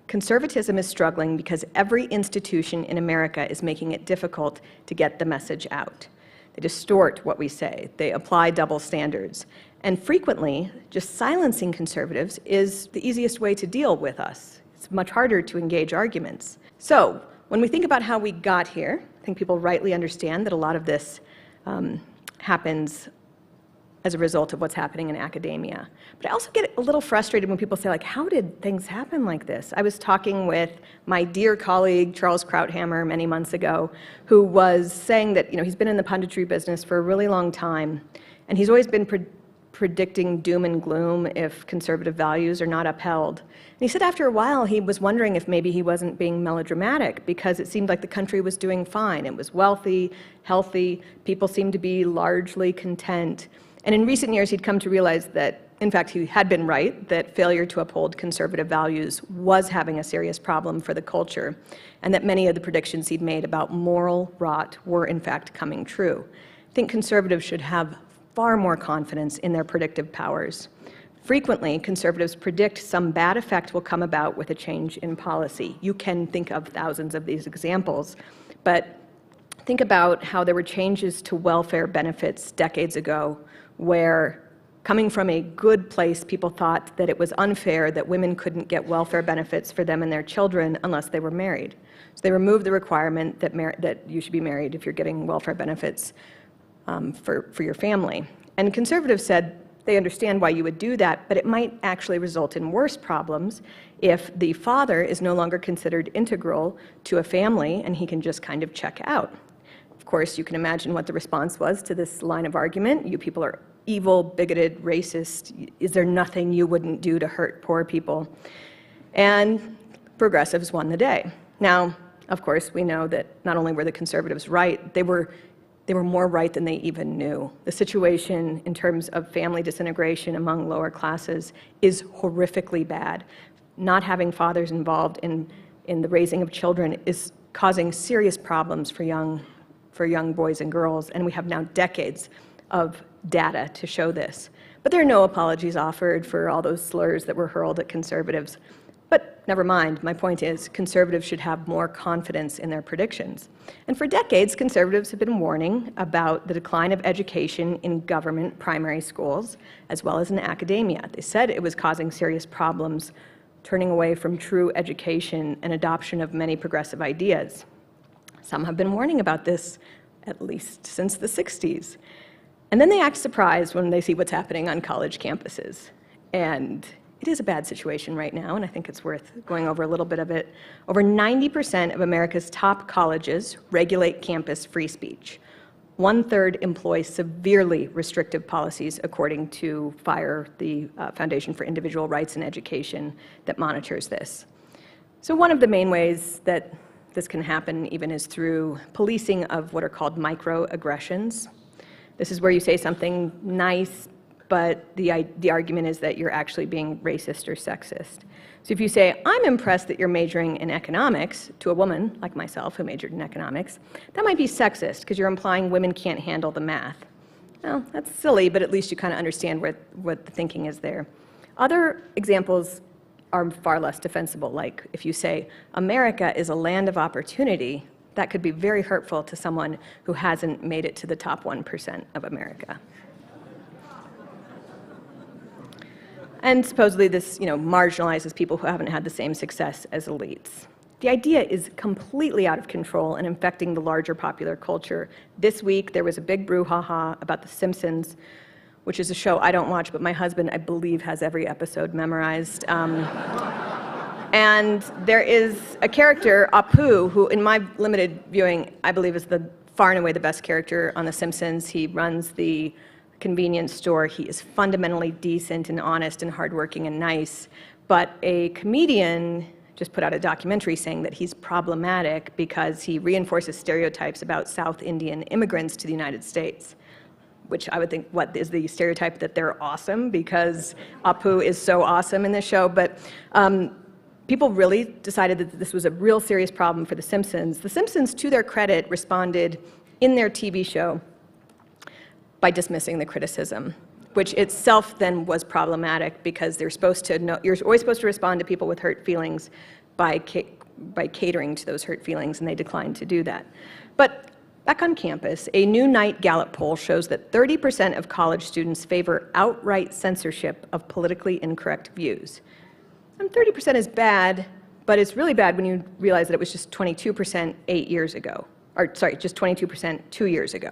conservatism is struggling because every institution in America is making it difficult to get the message out. They distort what we say. They apply double standards. And frequently, just silencing conservatives is the easiest way to deal with us. It's much harder to engage arguments. So, when we think about how we got here, I think people rightly understand that a lot of this happens as a result of what's happening in academia. But I also get a little frustrated when people say, like, how did things happen like this? I was talking with my dear colleague, Charles Krauthammer, many months ago, who was saying that, he's been in the punditry business for a really long time, and he's always been predicting doom and gloom if conservative values are not upheld. And he said after a while he was wondering if maybe he wasn't being melodramatic, because it seemed like the country was doing fine. It was wealthy, healthy, people seemed to be largely content. And in recent years he'd come to realize that, in fact, he had been right, that failure to uphold conservative values was having a serious problem for the culture, and that many of the predictions he'd made about moral rot were in fact coming true. I think conservatives should have far more confidence in their predictive powers. Frequently, conservatives predict some bad effect will come about with a change in policy. You can think of thousands of these examples, but think about how there were changes to welfare benefits decades ago where, coming from a good place, people thought that it was unfair that women couldn't get welfare benefits for them and their children unless they were married. So they removed the requirement that you should be married if you're getting welfare benefits for your family. And conservatives said they understand why you would do that, but it might actually result in worse problems if the father is no longer considered integral to a family and he can just kind of check out. Of course, you can imagine what the response was to this line of argument. You people are evil, bigoted, racist. Is there nothing you wouldn't do to hurt poor people? And progressives won the day. Now, of course, we know that not only were the conservatives right, they were more right than they even knew. The situation in terms of family disintegration among lower classes is horrifically bad. Not having fathers involved in the raising of children is causing serious problems for young boys and girls, and we have now decades of data to show this. But there are no apologies offered for all those slurs that were hurled at conservatives. But never mind, my point is conservatives should have more confidence in their predictions. And for decades, conservatives have been warning about the decline of education in government primary schools, as well as in academia. They said it was causing serious problems, turning away from true education and adoption of many progressive ideas. Some have been warning about this at least since the 60s. And then they act surprised when they see what's happening on college campuses. And it is a bad situation right now, and I think it's worth going over a little bit of it. Over 90% of America's top colleges regulate campus free speech. 1/3 employ severely restrictive policies, according to FIRE, the Foundation for Individual Rights in Education, that monitors this. So one of the main ways that this can happen even is through policing of what are called microaggressions. This is where you say something nice, but the argument is that you're actually being racist or sexist. So if you say, I'm impressed that you're majoring in economics, to a woman like myself who majored in economics, that might be sexist because you're implying women can't handle the math. Well, that's silly, but at least you kind of understand what the thinking is there. Other examples are far less defensible, like if you say, America is a land of opportunity, that could be very hurtful to someone who hasn't made it to the top 1% of America. And supposedly this, marginalizes people who haven't had the same success as elites. The idea is completely out of control and infecting the larger popular culture. This week, there was a big brouhaha about The Simpsons, which is a show I don't watch, but my husband, I believe, has every episode memorized. And there is a character, Apu, who in my limited viewing, I believe is far and away the best character on The Simpsons. He runs the convenience store. He is fundamentally decent and honest and hardworking and nice. But a comedian just put out a documentary saying that he's problematic because he reinforces stereotypes about South Indian immigrants to the United States, which I would think, what is the stereotype that they're awesome because Apu is so awesome in this show? But people really decided that this was a real serious problem for The Simpsons. The Simpsons, to their credit, responded in their TV show by dismissing the criticism, which itself then was problematic because you're always supposed to respond to people with hurt feelings, by catering to those hurt feelings, and they declined to do that. But back on campus, a new Knight Gallup poll shows that 30% of college students favor outright censorship of politically incorrect views. And 30% is bad, but it's really bad when you realize that it was just 22% 8 years ago, or sorry, just 22% 2 years ago.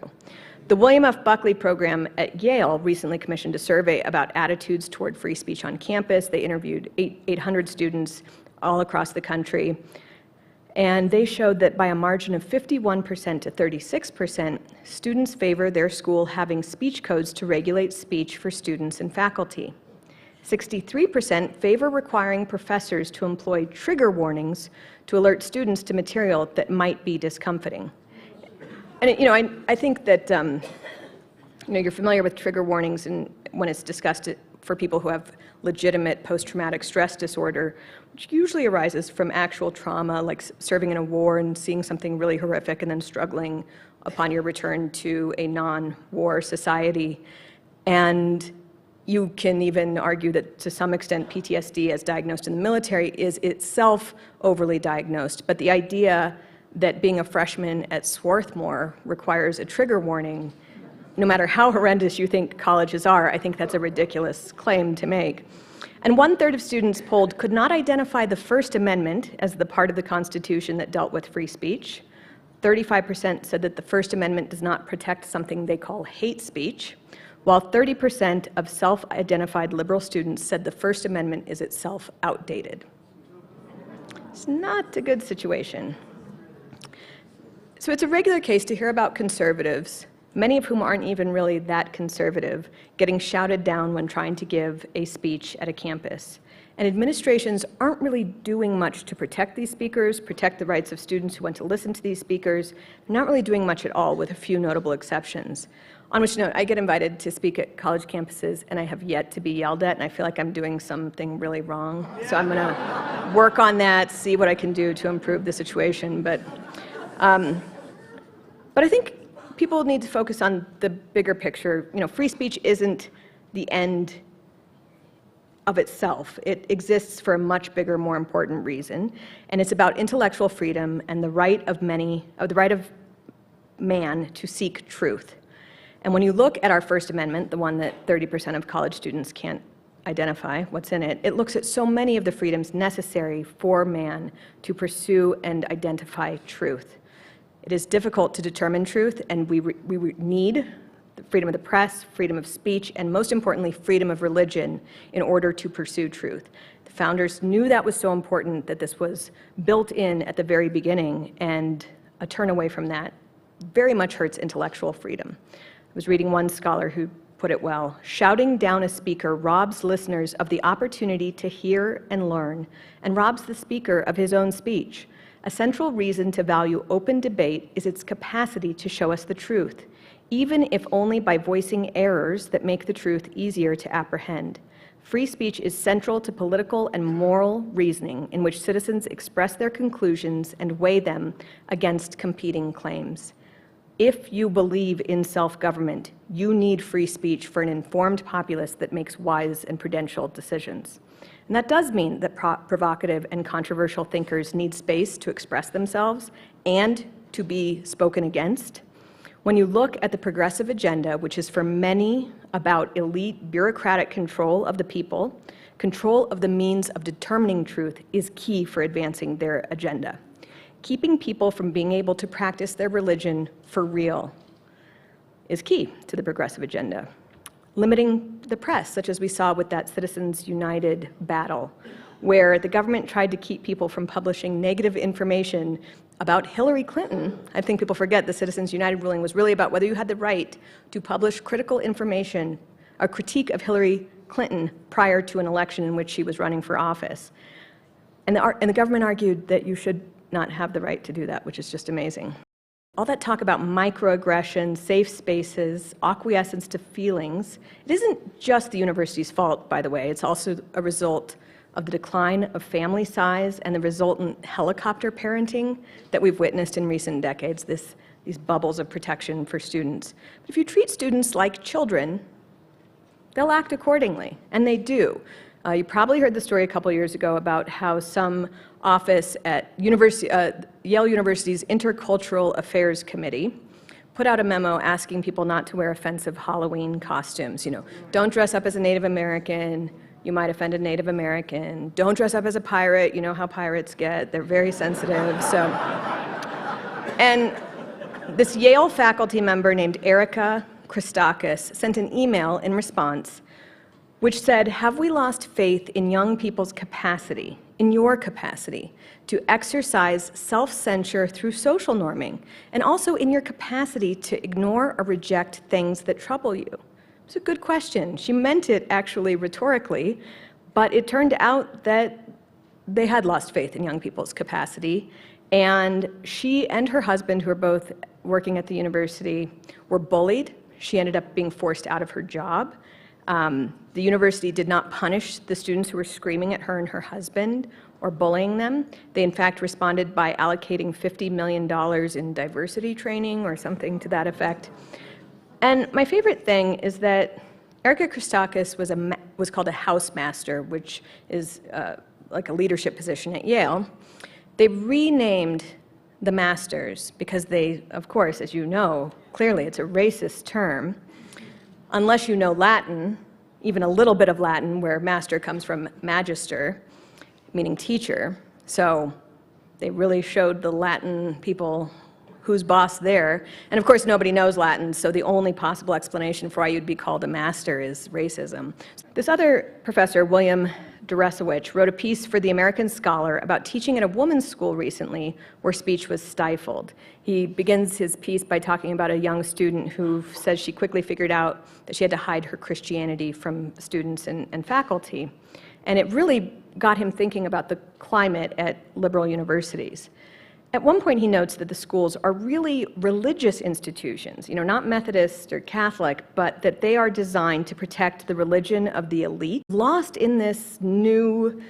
The William F. Buckley program at Yale recently commissioned a survey about attitudes toward free speech on campus. They interviewed 800 students all across the country, and they showed that by a margin of 51% to 36%, students favor their school having speech codes to regulate speech for students and faculty. 63% favor requiring professors to employ trigger warnings to alert students to material that might be discomforting. And I think that you're familiar with trigger warnings, and when it's discussed for people who have legitimate post-traumatic stress disorder, which usually arises from actual trauma, like serving in a war and seeing something really horrific and then struggling upon your return to a non-war society. And you can even argue that to some extent PTSD as diagnosed in the military is itself overly diagnosed, but the idea that being a freshman at Swarthmore requires a trigger warning, no matter how horrendous you think colleges are, I think that's a ridiculous claim to make. And 1/3 of students polled could not identify the First Amendment as the part of the Constitution that dealt with free speech. 35% said that the First Amendment does not protect something they call hate speech, while 30% of self-identified liberal students said the First Amendment is itself outdated. It's not a good situation. So it's a regular case to hear about conservatives, many of whom aren't even really that conservative, getting shouted down when trying to give a speech at a campus. And administrations aren't really doing much to protect these speakers, protect the rights of students who want to listen to these speakers. They're not really doing much at all, with a few notable exceptions. On which note, I get invited to speak at college campuses, and I have yet to be yelled at, and I feel like I'm doing something really wrong. So I'm going to work on that, see what I can do to improve the situation. But I think people need to focus on the bigger picture. Free speech isn't the end of itself. It exists for a much bigger, more important reason, and it's about intellectual freedom and the right of man to seek truth. And when you look at our First Amendment, the one that 30% of college students can't identify what's in it, it looks at so many of the freedoms necessary for man to pursue and identify truth. It is difficult to determine truth, and we need the freedom of the press, freedom of speech, and most importantly, freedom of religion in order to pursue truth. The founders knew that was so important that this was built in at the very beginning, and a turn away from that very much hurts intellectual freedom. I was reading one scholar who put it well: shouting down a speaker robs listeners of the opportunity to hear and learn, and robs the speaker of his own speech. A central reason to value open debate is its capacity to show us the truth, even if only by voicing errors that make the truth easier to apprehend. Free speech is central to political and moral reasoning in which citizens express their conclusions and weigh them against competing claims. If you believe in self-government, you need free speech for an informed populace that makes wise and prudential decisions. And that does mean that provocative and controversial thinkers need space to express themselves and to be spoken against. When you look at the progressive agenda, which is for many about elite bureaucratic control of the people, control of the means of determining truth is key for advancing their agenda. Keeping people from being able to practice their religion for real is key to the progressive agenda. Limiting the press, such as we saw with that Citizens United battle, where the government tried to keep people from publishing negative information about Hillary Clinton. I think people forget the Citizens United ruling was really about whether you had the right to publish critical information, a critique of Hillary Clinton prior to an election in which she was running for office. And the government argued that you should not have the right to do that, which is just amazing. All that talk about microaggression, safe spaces, acquiescence to feelings, it isn't just the university's fault, by the way. It's also a result of the decline of family size and the resultant helicopter parenting that we've witnessed in recent decades, these bubbles of protection for students. But if you treat students like children, they'll act accordingly, and they do. You probably heard the story a couple years ago about how some office at Yale University's Intercultural Affairs Committee put out a memo asking people not to wear offensive Halloween costumes. You know, don't dress up as a Native American, you might offend a Native American. Don't dress up as a pirate, you know how pirates get, they're very sensitive. And this Yale faculty member named Erica Christakis sent an email in response which said, have we lost faith in young people's capacity, in your capacity, to exercise self-censure through social norming, and also in your capacity to ignore or reject things that trouble you? It's a good question. She meant it actually rhetorically, but it turned out that they had lost faith in young people's capacity, and she and her husband, who are both working at the university, were bullied. She ended up being forced out of her job. The university did not punish the students who were screaming at her and her husband or bullying them. They, in fact, responded by allocating $50 million in diversity training or something to that effect. And my favorite thing is that Erica Christakis was called a housemaster, which is like a leadership position at Yale. They renamed the masters because they, of course, as you know, clearly it's a racist term. Unless you know Latin, even a little bit of Latin, where master comes from magister, meaning teacher. So they really showed the Latin people who's boss there. And of course, nobody knows Latin, so the only possible explanation for why you'd be called a master is racism. This other professor, William Deresiewicz, wrote a piece for the American Scholar about teaching at a woman's school recently where speech was stifled. He begins his piece by talking about a young student who says she quickly figured out that she had to hide her Christianity from students and faculty. And it really got him thinking about the climate at liberal universities. At one point, he notes that the schools are really religious institutions, you know, not Methodist or Catholic, but that they are designed to protect the religion of the elite. Lost in this new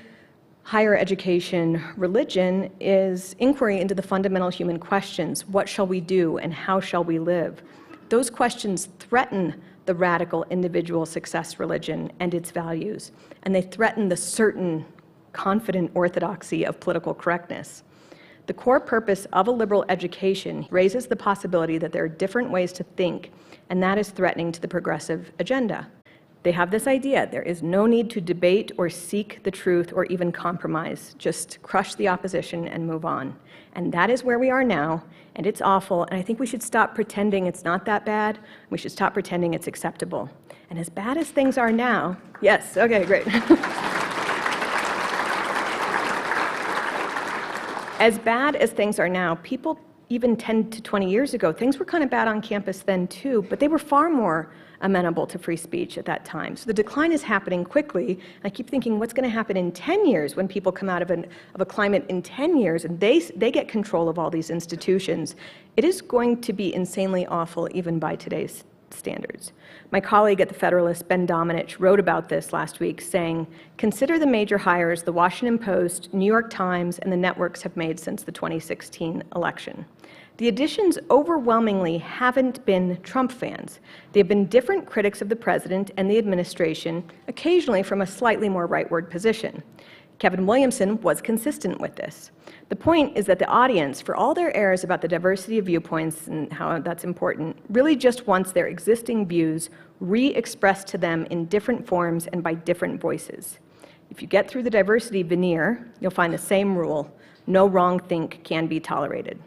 higher education religion is inquiry into the fundamental human questions. What shall we do and how shall we live? Those questions threaten the radical individual success religion and its values, and they threaten the certain, confident orthodoxy of political correctness. The core purpose of a liberal education raises the possibility that there are different ways to think, and that is threatening to the progressive agenda. They have this idea: there is no need to debate or seek the truth or even compromise. Just crush the opposition and move on. And that is where we are now, and it's awful, and I think we should stop pretending it's not that bad. We should stop pretending it's acceptable. And as bad as things are now, yes, okay, great. As bad as things are now, people even 10 to 20 years ago, things were kind of bad on campus then too, but they were far more amenable to free speech at that time. So the decline is happening quickly. I keep thinking, what's going to happen in 10 years when people come out of a climate in 10 years and they get control of all these institutions? It is going to be insanely awful even by today's standards. My colleague at the Federalist, Ben Domenech, wrote about this last week, saying, consider the major hires the Washington Post, New York Times, and the networks have made since the 2016 election. The additions overwhelmingly haven't been Trump fans. They have been different critics of the president and the administration, occasionally from a slightly more rightward position. Kevin Williamson was consistent with this. The point is that the audience, for all their airs about the diversity of viewpoints and how that's important, really just wants their existing views re-expressed to them in different forms and by different voices. If you get through the diversity veneer, you'll find the same rule: no wrong think can be tolerated.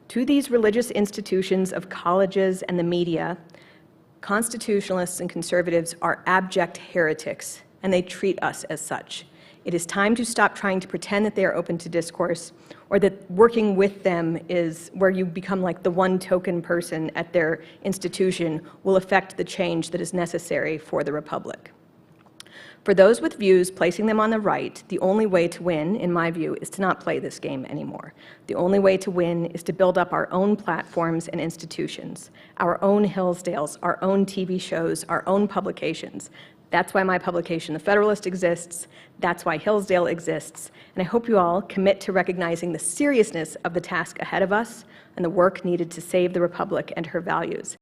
To these religious institutions of colleges and the media, constitutionalists and conservatives are abject heretics, and they treat us as such. It is time to stop trying to pretend that they are open to discourse, or that working with them is where you become like the one token person at their institution will affect the change that is necessary for the republic. For those with views placing them on the right, the only way to win, in my view, is to not play this game anymore. The only way to win is to build up our own platforms and institutions, our own Hillsdales, our own TV shows, our own publications. That's why my publication, The Federalist, exists. That's why Hillsdale exists. And I hope you all commit to recognizing the seriousness of the task ahead of us and the work needed to save the Republic and her values.